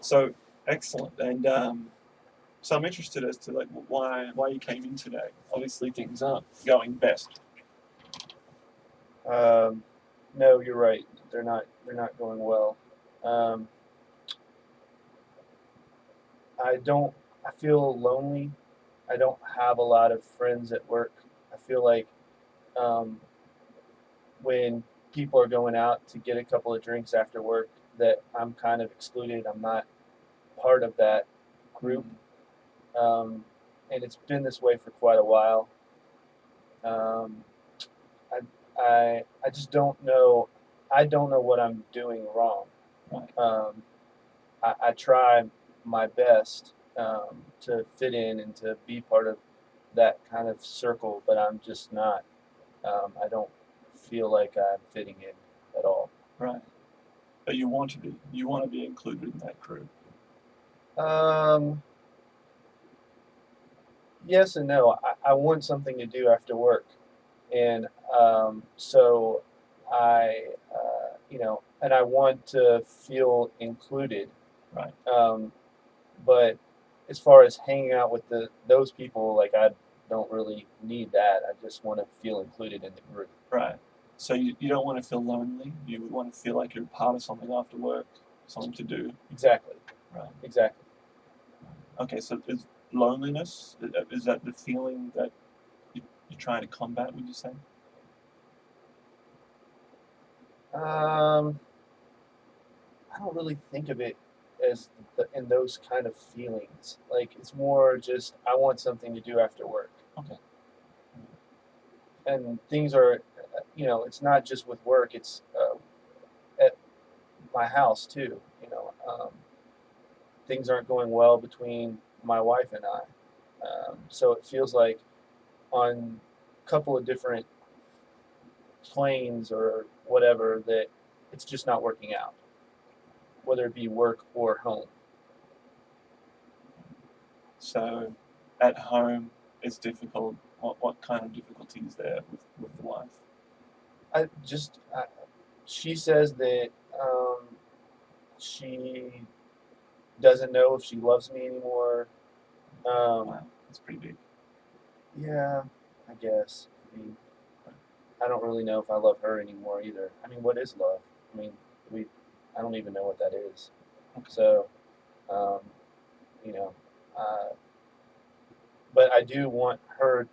So excellent. And so I'm interested as to like why you came in today. Obviously things aren't going best. No, you're right. They're not going well. Um, I feel lonely. I don't have a lot of friends at work. I feel like um, when people are going out to get a couple of drinks after work, that I'm kind of excluded. I'm not part of that group, um, and it's been this way for quite a while. Um, I just don't know. I don't know what I'm doing wrong. Right. I try my best to fit in and to be part of that kind of circle, but I'm just not. I don't feel like I'm fitting in at all. Right. But you want to be. You want to be included in that group. Um, yes and no. I want something to do after work, and so and I want to feel included. Right. But as far as hanging out with those people, like I don't really need that. I just want to feel included in the group. Right. So you don't want to feel lonely. You want to feel like you're part of something after work, something to do. Exactly. Right. Exactly. Okay. So is loneliness, is that the feeling that you're trying to combat? Would you say? Um, I don't really think of it as in those kind of feelings. Like it's more just I want something to do after work. Okay. And things are, it's not just with work. It's at my house too. Things aren't going well between my wife and I. So it feels like on a couple of different planes or whatever that it's just not working out, whether it be work or home. So at home, it's difficult. What kind of difficulties there with the wife? I just, I, she says that she doesn't know if she loves me anymore. Um, Wow, that's pretty big. yeah, I guess. I mean, I don't really know if I love her anymore either. I mean, what is love? I mean, we, I don't even know what that is. Okay. So, um, you know, uh, but I do want her.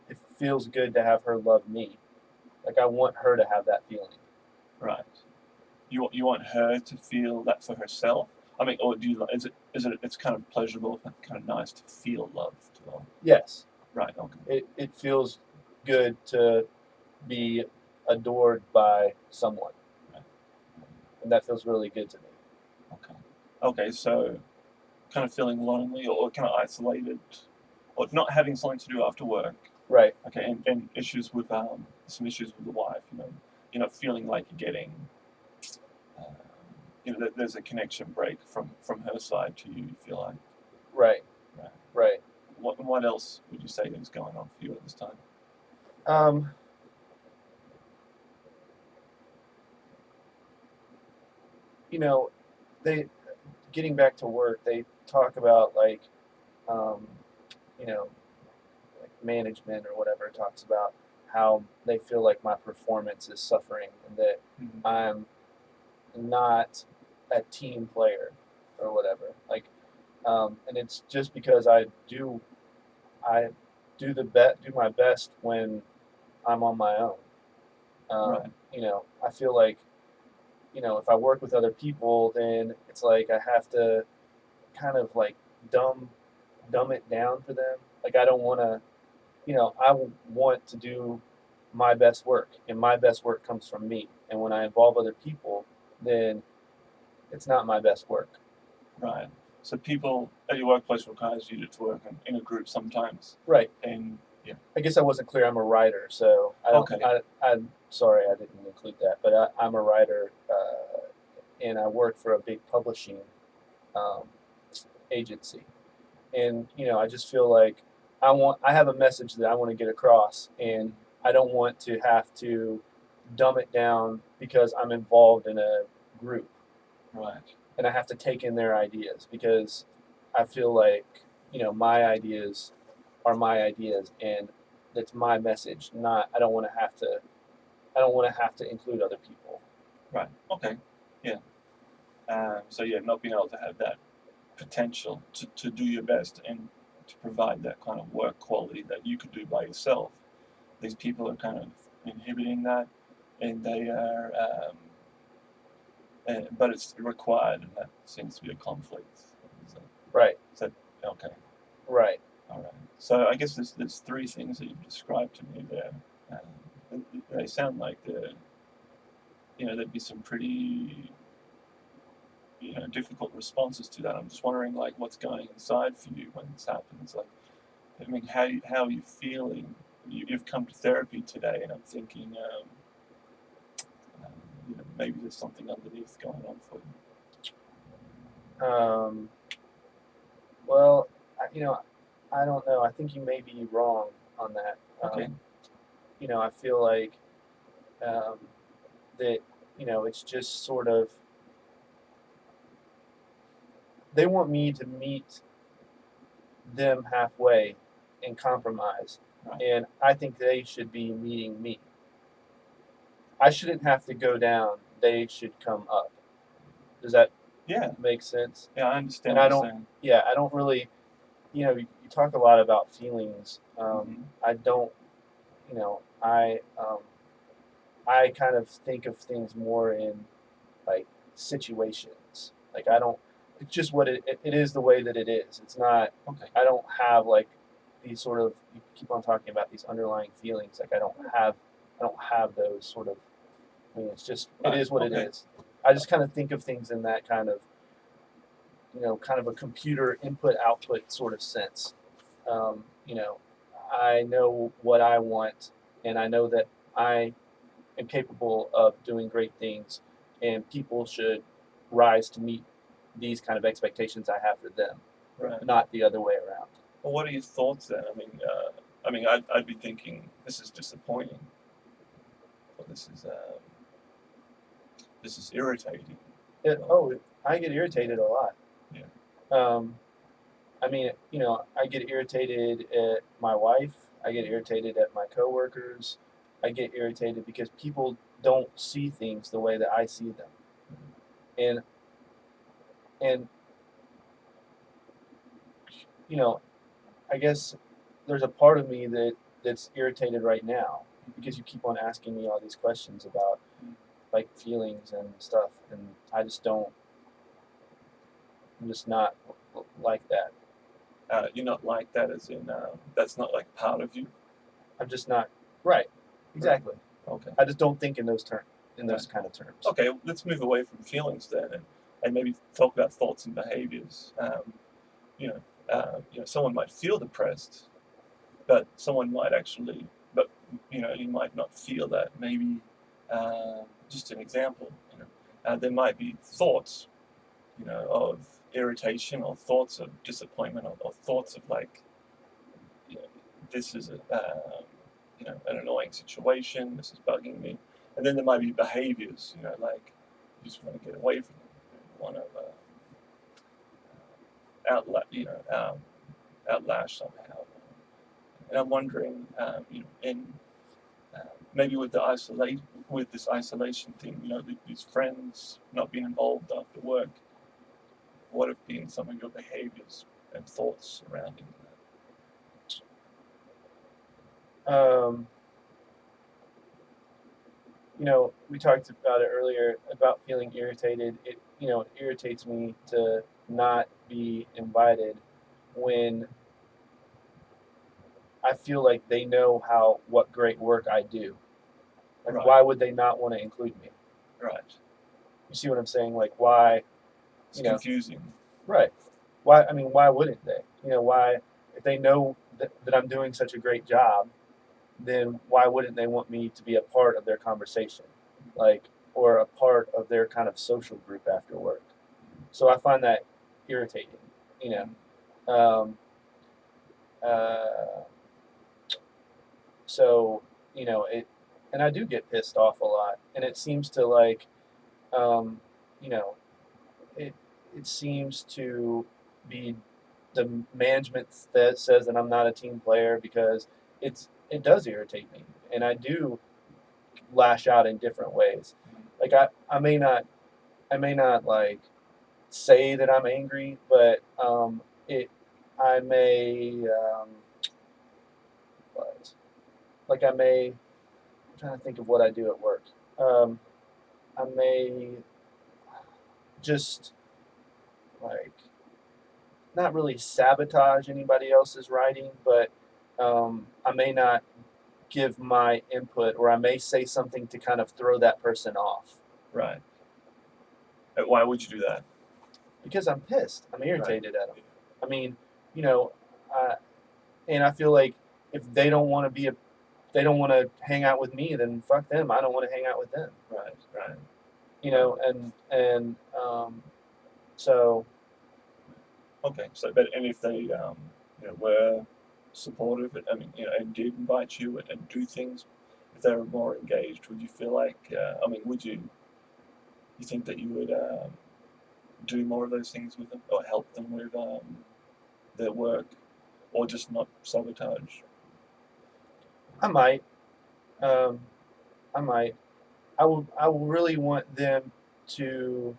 It feels good to have her love me. Like I want her to have that feeling. Right. You want her to feel that for herself. I mean, or do you? Is it? It's kind of pleasurable, kind of nice to feel loved. Well, Yes, right. Okay. it feels good to be adored by someone, Right. and that feels really good to me. Okay. Okay. So, kind of feeling lonely or kind of isolated, or not having something to do after work. Right. Okay. And issues with some issues with the wife. You're not feeling like you're getting. Uh, there's a connection break from her side to you. You feel like. Right. Right. Right. What else would you say is going on for you at this time? Um, you know, they getting back to work. They talk about like, um, you know, like management or whatever talks about how they feel like my performance is suffering and that Mhm. I'm not a team player or whatever. Like, and it's just because I do my best when I'm on my own. Right. I feel like if I work with other people, then it's like I have to kind of like dumb dumb it down for them. Like I don't want to, I want to do my best work, and my best work comes from me. And when I involve other people, then it's not my best work. Right. So people at your workplace requires you to work in a group sometimes. Right. And yeah. I guess I wasn't clear. I'm a writer, so I don't. Okay. I'm sorry, I didn't include that. But I'm a writer, and I work for a big publishing um, agency. And I just feel like I have a message that I want to get across, and I don't want to have to dumb it down because I'm involved in a group. Right. and I have to take in their ideas because I feel like my ideas are my ideas, and that's my message. Not I don't want to have to include other people. Right. Okay. Yeah. So yeah, not being able to have that potential to do your best and to provide that kind of work quality that you could do by yourself. These people are kind of inhibiting that, and they are, but it's required, and that seems to be a conflict. Right. Is that okay? Right. All right. So I guess there's three things that you've described to me there. They sound like there'd be some pretty difficult responses to that. I'm just wondering like what's going inside for you when this happens. Like, I mean, how are you feeling? You've come to therapy today, and I'm thinking, maybe there's something underneath going on for you. Well, I don't know. I think you may be wrong on that. Okay. I feel like that it's just sort of they want me to meet them halfway and compromise, Right. and I think they should be meeting me. I shouldn't have to go down; they should come up. Does that Yeah. make sense? Yeah, I understand And I what you're don't. saying. Yeah, I don't really. You talk a lot about feelings. Mhm. I don't. I kind of think of things more in like situations. Like I don't. It's just what it is the way that it is. It's not. Okay. I don't have like these sort of. You keep on talking about these underlying feelings. Like I don't have. I don't have those sort of. I mean, it's just. It Right. is what it Okay. is. I just kind of think of things in that kind of. Kind of a computer input output sort of sense. Um, you know, I know what I want, and I know that I am capable of doing great things, and people should rise to meet these kind of expectations I have for them, Right. not the other way around. Well, what are your thoughts then? I mean, I'd be thinking this is disappointing, or this is irritating. I get irritated a lot. Yeah. I mean, I get irritated at my wife. I get irritated at my coworkers. I get irritated because people don't see things the way that I see them. And and I guess there's a part of me that's irritated right now because you keep on asking me all these questions about like feelings and stuff, and I just don't. I'm just not like that. You're not like that, as in that's not like part of you. I'm just not right. Exactly. Okay. I just don't think in those terms, in those Right. kind of terms. Okay, let's move away from feelings then, and maybe talk about thoughts and behaviors. Someone might feel depressed, but someone might actually, but you might not feel that. Maybe just an example. There might be thoughts, of irritation, or thoughts of disappointment, or thoughts of like, this is an annoying situation. This is bugging me, and then there might be behaviors, like you just want to get away from them. You want to outlash somehow. And I'm wondering, in maybe with this isolation thing, these friends not being involved after work, what have been some of your behaviors and thoughts surrounding that? We talked about it earlier about feeling irritated. It irritates me to not be invited when I feel like they know what great work I do. Like, Right. why would they not want to include me? Right. You see what I'm saying? Like, why? It's confusing. Right. Why? I mean, why wouldn't they? Why? If they know that I'm doing such a great job, then why wouldn't they want me to be a part of their conversation, or a part of their kind of social group after work? So I find that irritating. Um, uh, so it, and I do get pissed off a lot, and it seems to like, um, you know, it it seems to be the management that says that I'm not a team player because it does irritate me, and I do lash out in different ways. Like I may not like say that I'm angry, but it I may what like I may I'm trying to think of what I do at work. Um, I may just like not really sabotage anybody else's writing, but I may not give my input, or I may say something to kind of throw that person off Right. Why would you do that? because I'm pissed. I'm Right. irritated at them. I mean, you know, and I feel like if they don't want to they don't want to hang out with me, then fuck them. I don't want to hang out with them. Right. Right. You know, and so Okay. So, but and if they were supportive, I mean, and did invite you and do things, if they were more engaged, would you feel like? I mean, would you? You think that you would do more of those things with them, or help them with their work, or just not sabotage? I might, um, I might, I will really want them to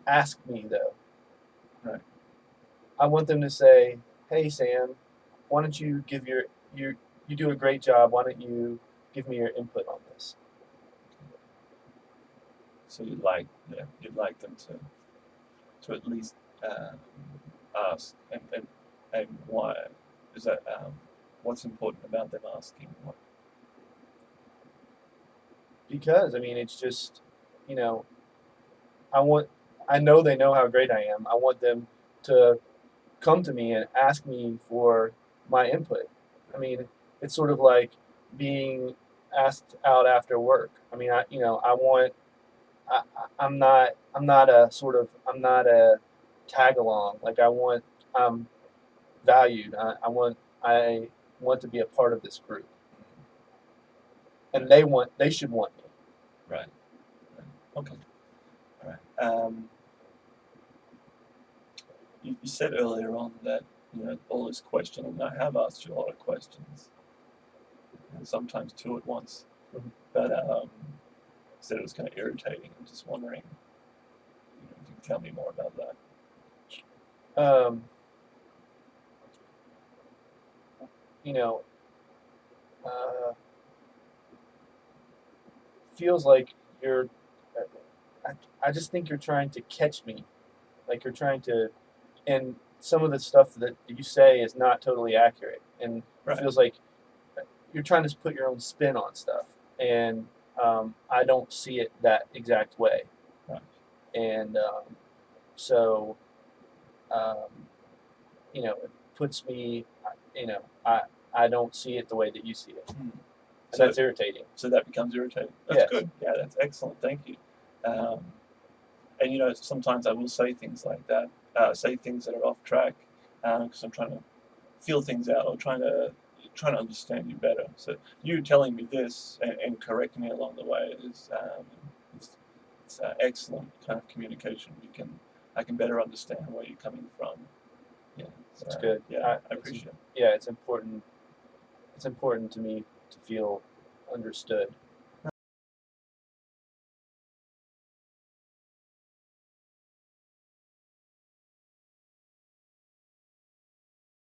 ask me though. Right. I want them to say, "Hey Sam, why don't you give you do a great job. Why don't you give me your input on this?" So you'd like them to at least ask, and why is that? What's important about them asking? Because I mean, it's just, you know, I want, I know they know how great I am. I want them to come to me and ask me for my input. I mean, it's sort of like being asked out after work. I mean, I want, I'm not a sort of, I'm not a tag along. Like I'm valued. I want to be a part of this group, and they should want me. Right. Right. Okay. All right. You said earlier on that all this questioning. I have asked you a lot of questions, and sometimes two at once. Mhm. But said it was kind of irritating. I'm just wondering, if you can tell me more about that. Um, you know, uh, feels like you're. I just think you're trying to catch me, like you're trying to, and some of the stuff that you say is not totally accurate, and it Right. feels like you're trying to put your own spin on stuff, and I don't see it that exact way, Right. and so um, it puts me, you know, I don't see it the way that you see it, and So that's irritating. so that becomes irritating. That's Yes. good. Yeah, that's excellent. Thank you. And sometimes I will say things like that, say things that are off track, because I'm trying to feel things out or trying to understand you better. So you telling me this and correcting me along the way is it's excellent kind of communication. I can better understand where you're coming from. Yeah, so, That's good. Yeah, I appreciate it. Yeah, it's important. It's important to me to feel understood.